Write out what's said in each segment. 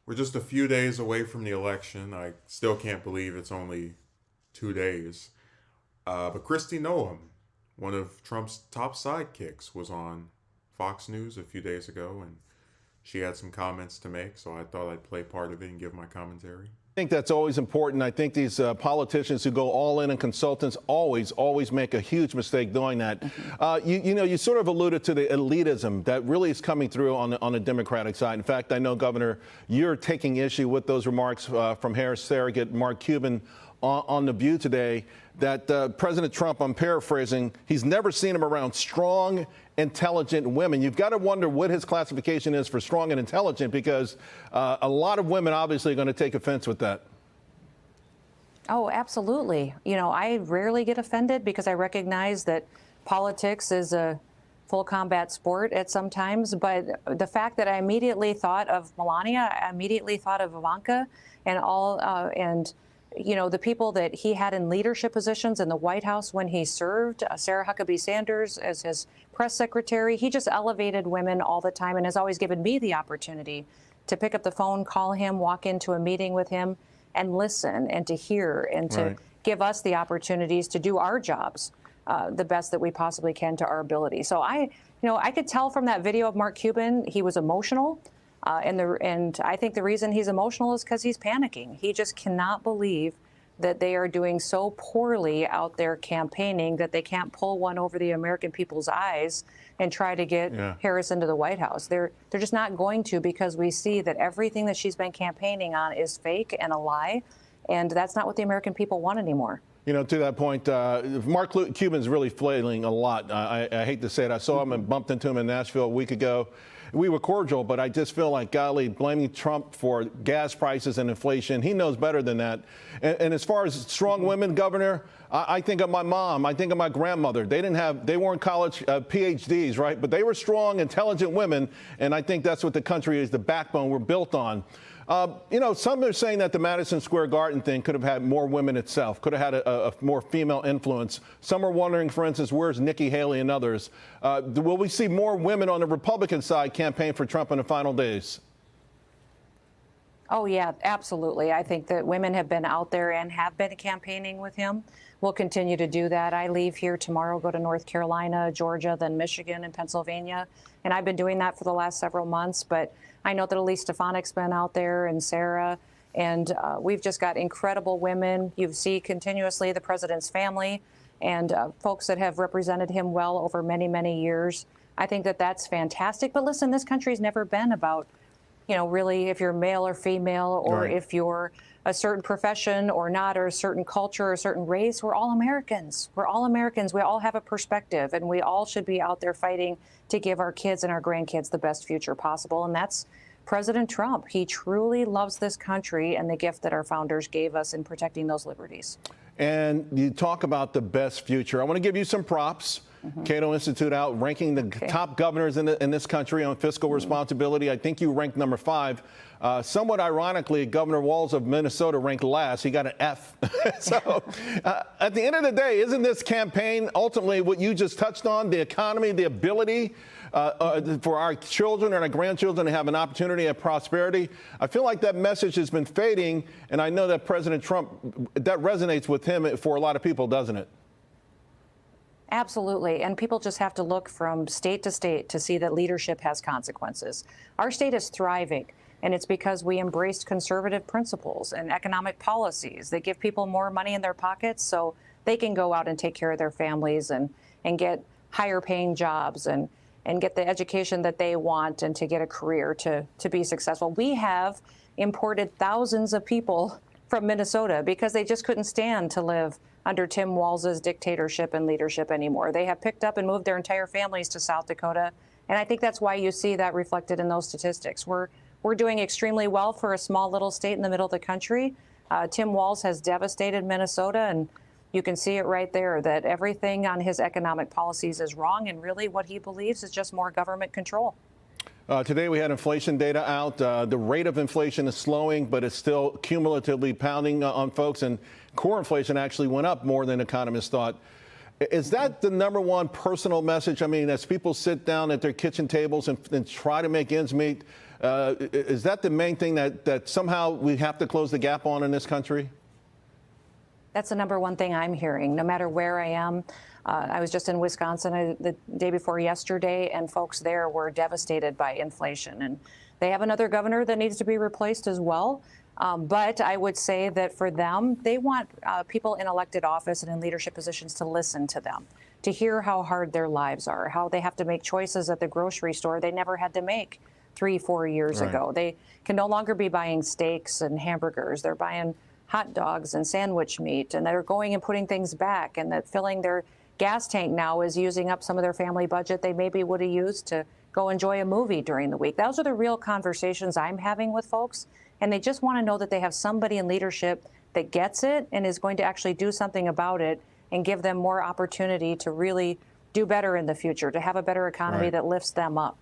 We're just a few days away from the election. I still can't believe it's only 2 days. But Kristi Noem, one of Trump's top sidekicks, was on Fox News a few days ago, and she had some comments to make, so I thought I'd play part of it and give my commentary. I think that's always important. I think these politicians who go all in and consultants always make a huge mistake doing that. You sort of alluded to the elitism that really is coming through on the Democratic side. In fact, I know, Governor, you're taking issue with those remarks from Harris surrogate Mark Cuban on The View today that President Trump, I'm paraphrasing, he's never seen him around strong, intelligent women. You've got to wonder what his classification is for strong and intelligent, because a lot of women obviously are going to take offense with that. Oh, absolutely. I rarely get offended because I recognize that politics is a full combat sport at some times. But the fact that I immediately thought of Melania, I immediately thought of Ivanka and the people that he had in leadership positions in the White House when he served, Sarah Huckabee Sanders as his press secretary. He just elevated women all the time and has always given me the opportunity to pick up the phone, call him, walk into a meeting with him and listen and to hear and to give us the opportunities to do our jobs the best that we possibly can to our ability. So I could tell from that video of Mark Cuban, he was emotional. And I think the reason he's emotional is because he's panicking. He just cannot believe that they are doing so poorly out there campaigning that they can't pull one over the American people's eyes and try to get Harris into the White House. They're just not going to, because we see that everything that she's been campaigning on is fake and a lie. And that's not what the American people want anymore. To that point, Mark Cuban's really flailing a lot. I hate to say it. I saw him and bumped into him in Nashville a week ago. We were cordial, but I just feel like, golly, blaming Trump for gas prices and inflation, he knows better than that. And as far as strong women, Governor, I think of my mom. I think of my grandmother. They weren't college PhDs, right? But they were strong, intelligent women. And I think that's what the country is, the backbone we're built on. Some are saying that the Madison Square Garden thing could have had more women itself, could have had a more female influence. Some are wondering, for instance, where's Nikki Haley and others? Will we see more women on the Republican side campaign for Trump in the final days? Oh, yeah, absolutely. I think that women have been out there and have been campaigning with him. We'll continue to do that. I leave here tomorrow, go to North Carolina, Georgia, then Michigan and Pennsylvania. And I've been doing that for the last several months. But I know that Elise Stefanik's been out there, and Sarah. And we've just got incredible women. You see continuously the president's family and folks that have represented him well over many, many years. I think that that's fantastic. But listen, this country's never been about, really if you're male or female, or if you're a certain profession or not, or a certain culture or a certain race. We're all Americans. We're all Americans. We all have a perspective, and we all should be out there fighting to give our kids and our grandkids the best future possible. And that's President Trump. He truly loves this country and the gift that our founders gave us in protecting those liberties. And you talk about the best future. I want to give you some props. Cato Institute out ranking the top governors in this country on fiscal responsibility. I think you ranked number 5. Somewhat ironically, Governor Walz of Minnesota ranked last. He got an F. So at the end of the day, isn't this campaign ultimately what you just touched on, the economy, the ability for our children and our grandchildren to have an opportunity at prosperity? I feel like that message has been fading, and I know that President Trump, that resonates with him for a lot of people, doesn't it? Absolutely. And people just have to look from state to state to see that leadership has consequences. Our state is thriving, and it's because we embraced conservative principles and economic policies that give people more money in their pockets so they can go out and take care of their families and get higher paying jobs and get the education that they want and to get a career to be successful. We have imported thousands of people from Minnesota because they just couldn't stand to live under Tim Walz's dictatorship and leadership anymore. They have picked up and moved their entire families to South Dakota. And I think that's why you see that reflected in those statistics. We're doing extremely well for a small little state in the middle of the country. Tim Walz has devastated Minnesota, and you can see it right there that everything on his economic policies is wrong, and really what he believes is just more government control. Today we had inflation data out. The rate of inflation is slowing, but it's still cumulatively pounding on folks, and core inflation actually went up more than economists thought. Is that the number one personal message? I mean, as people sit down at their kitchen tables and try to make ends meet, is that the main thing that somehow we have to close the gap on in this country? That's the number one thing I'm hearing, no matter where I am. I was just in Wisconsin the day before yesterday, and folks there were devastated by inflation. And they have another governor that needs to be replaced as well. But I would say that for them, they want people in elected office and in leadership positions to listen to them, to hear how hard their lives are, how they have to make choices at the grocery store they never had to make 3-4 years ago. They can no longer be buying steaks and hamburgers. They're buying hot dogs and sandwich meat, and they're going and putting things back, and that filling their gas tank now is using up some of their family budget they maybe would have used to go enjoy a movie during the week. Those are the real conversations I'm having with folks. And they just want to know that they have somebody in leadership that gets it and is going to actually do something about it and give them more opportunity to really do better in the future, to have a better economy that lifts them up.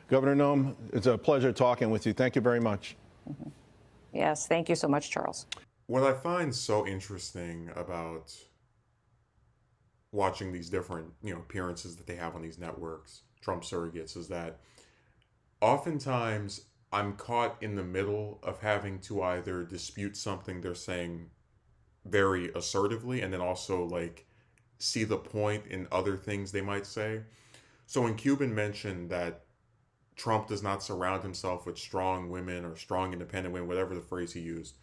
Governor Noem, it's a pleasure talking with you. Thank you very much. Yes, thank you so much, Charles. What I find so interesting about watching these different, appearances that they have on these networks, Trump surrogates, is that oftentimes I'm caught in the middle of having to either dispute something they're saying very assertively and then also see the point in other things they might say. So when Cuban mentioned that Trump does not surround himself with strong women or strong independent women, whatever the phrase he used,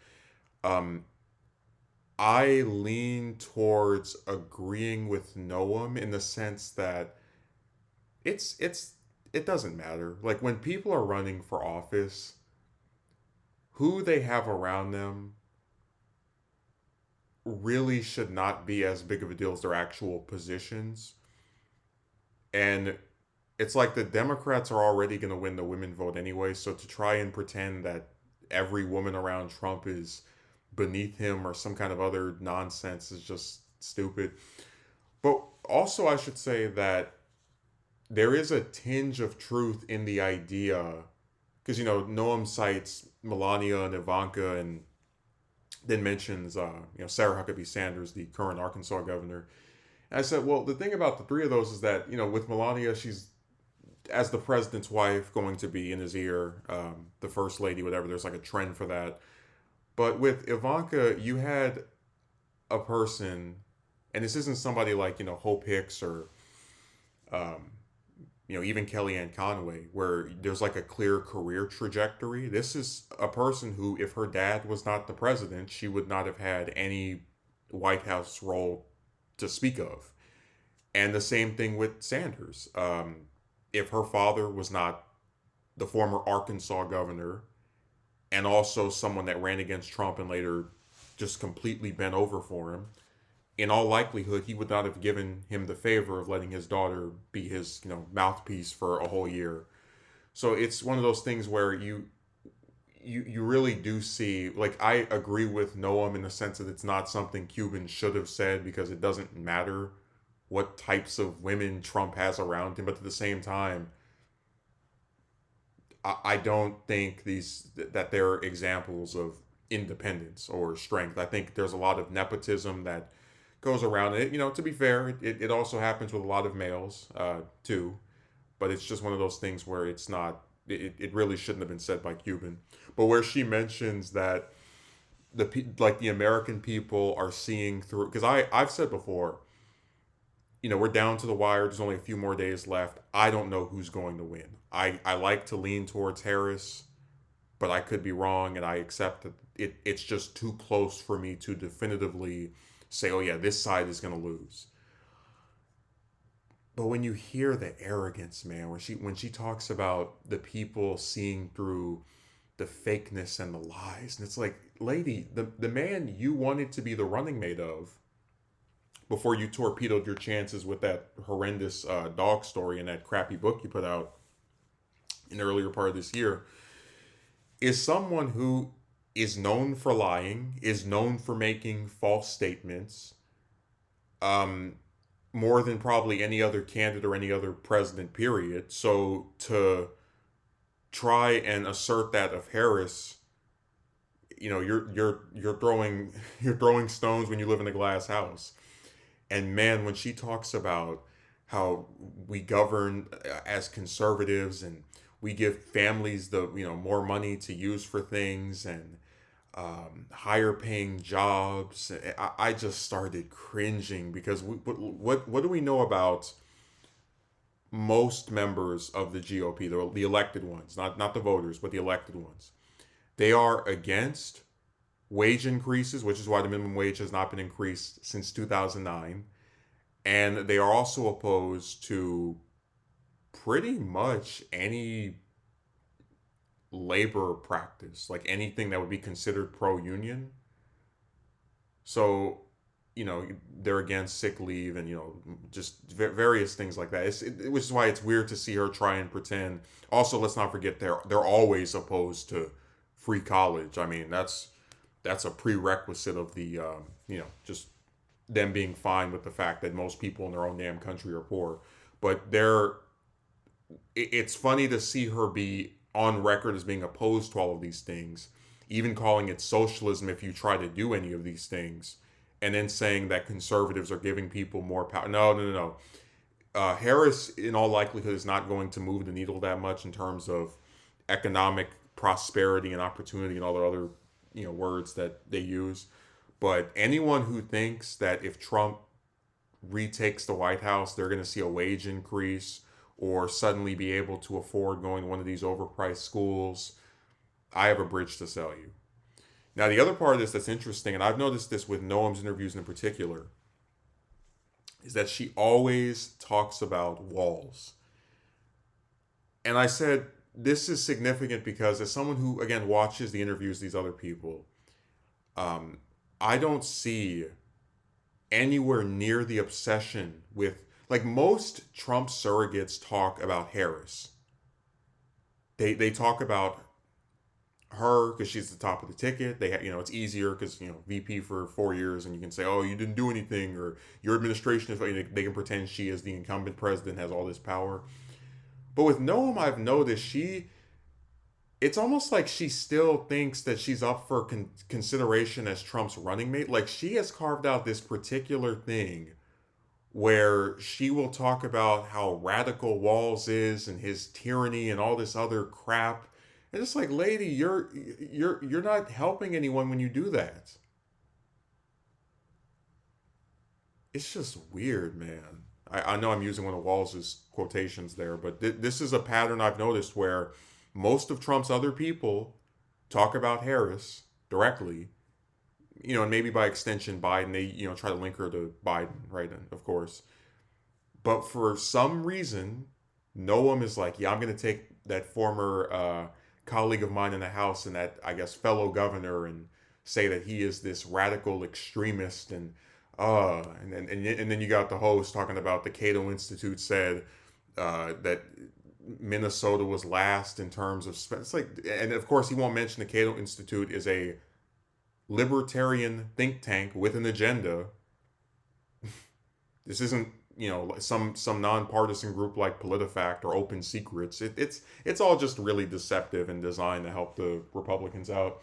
I lean towards agreeing with Noem in the sense that it doesn't matter. Like, when people are running for office, who they have around them really should not be as big of a deal as their actual positions. And it's like the Democrats are already going to win the women vote anyway. So to try and pretend that every woman around Trump is beneath him or some kind of other nonsense is just stupid. But also, I should say that there is a tinge of truth in the idea, because, Noam cites Melania and Ivanka and then mentions, Sarah Huckabee Sanders, the current Arkansas governor. And I said, well, the thing about the three of those is that, with Melania, she's, as the president's wife, going to be in his ear, the first lady, whatever. There's a trend for that. But with Ivanka, you had a person, and this isn't somebody like, Hope Hicks or, even Kellyanne Conway, where there's a clear career trajectory. This is a person who, if her dad was not the president, she would not have had any White House role to speak of. And the same thing with Sanders. If her father was not the former Arkansas governor and also someone that ran against Trump and later just completely bent over for him, in all likelihood, he would not have given him the favor of letting his daughter be his, mouthpiece for a whole year. So it's one of those things where you really do see, I agree with Noam in the sense that it's not something Cuban should have said, because it doesn't matter what types of women Trump has around him. But at the same time, I don't think that they're examples of independence or strength. I think there's a lot of nepotism that goes around it. To be fair, it also happens with a lot of males too, but it's just one of those things where it's not, it really shouldn't have been said by Cuban. But where she mentions that the American people are seeing through, because I've said before, we're down to the wire. There's only a few more days left. I don't know who's going to win. I like to lean towards Harris, but I could be wrong, and I accept that it's just too close for me to definitively say, oh yeah, this side is going to lose. But when you hear the arrogance, man, when she talks about the people seeing through the fakeness and the lies, and it's like, lady, the man you wanted to be the running mate of before you torpedoed your chances with that horrendous dog story and that crappy book you put out in the earlier part of this year, is someone who is known for lying, is known for making false statements, more than probably any other candidate or any other president, period. So to try and assert that of Harris, you're throwing stones when you live in a glass house. And man, when she talks about how we govern as conservatives and we give families the more money to use for things and higher paying jobs, I just started cringing because what do we know about most members of the GOP, the elected ones, not the voters, but the elected ones? They are against wage increases, which is why the minimum wage has not been increased since 2009. And they are also opposed to pretty much any labor practice, like anything that would be considered pro-union. So, they're against sick leave and, just various things like that. Which is why it's weird to see her try and pretend. Also, let's not forget they're always opposed to free college. I mean, that's a prerequisite of the, just them being fine with the fact that most people in their own damn country are poor. But it's funny to see her be on record as being opposed to all of these things, even calling it socialism if you try to do any of these things, and then saying that conservatives are giving people more power. No. Harris, in all likelihood, is not going to move the needle that much in terms of economic prosperity and opportunity and all the other words that they use. But anyone who thinks that if Trump retakes the White House, they're going to see a wage increase or suddenly be able to afford going to one of these overpriced schools, I have a bridge to sell you. Now, the other part of this that's interesting, and I've noticed this with Noem's interviews in particular, is that she always talks about walls. And I said, this is significant because as someone who, again, watches the interviews of these other people, I don't see anywhere near the obsession with, like, most Trump surrogates talk about Harris. They talk about her because she's the top of the ticket. They it's easier because VP for 4 years and you can say, oh, you didn't do anything, or your administration is, they can pretend she is the incumbent president, has all this power. But with Noem, I've noticed it's almost like she still thinks that she's up for consideration as Trump's running mate. Like, she has carved out this particular thing where she will talk about how radical Walz is and his tyranny and all this other crap. And it's like, lady, you're not helping anyone when you do that. It's just weird, man. I know I'm using one of Walz's quotations there, but this is a pattern I've noticed where most of Trump's other people talk about Harris directly, and maybe by extension Biden, they, try to link her to Biden, right? And of course. But for some reason, Noem is like, yeah, I'm going to take that former colleague of mine in the House and that, I guess, fellow governor and say that he is this radical extremist. And then you got the host talking about the Cato Institute said that Minnesota was last in terms of, it's like, and of course he won't mention the Cato Institute is a libertarian think tank with an agenda. This isn't some nonpartisan group like PolitiFact or Open Secrets. It's all just really deceptive and designed to help the Republicans out.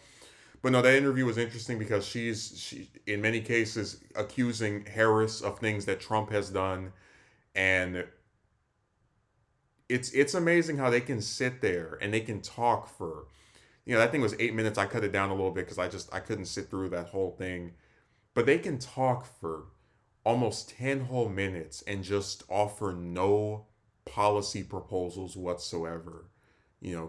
But no, that interview was interesting because she in many cases accusing Harris of things that Trump has done, and it's amazing how they can sit there and they can talk for, that thing was 8 minutes. I cut it down a little bit because I couldn't sit through that whole thing, but they can talk for almost 10 whole minutes and just offer no policy proposals whatsoever.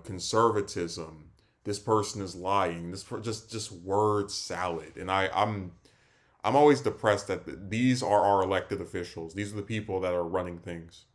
Conservatism, this person is lying, just word salad. And I'm always depressed that these are our elected officials. These are the people that are running things.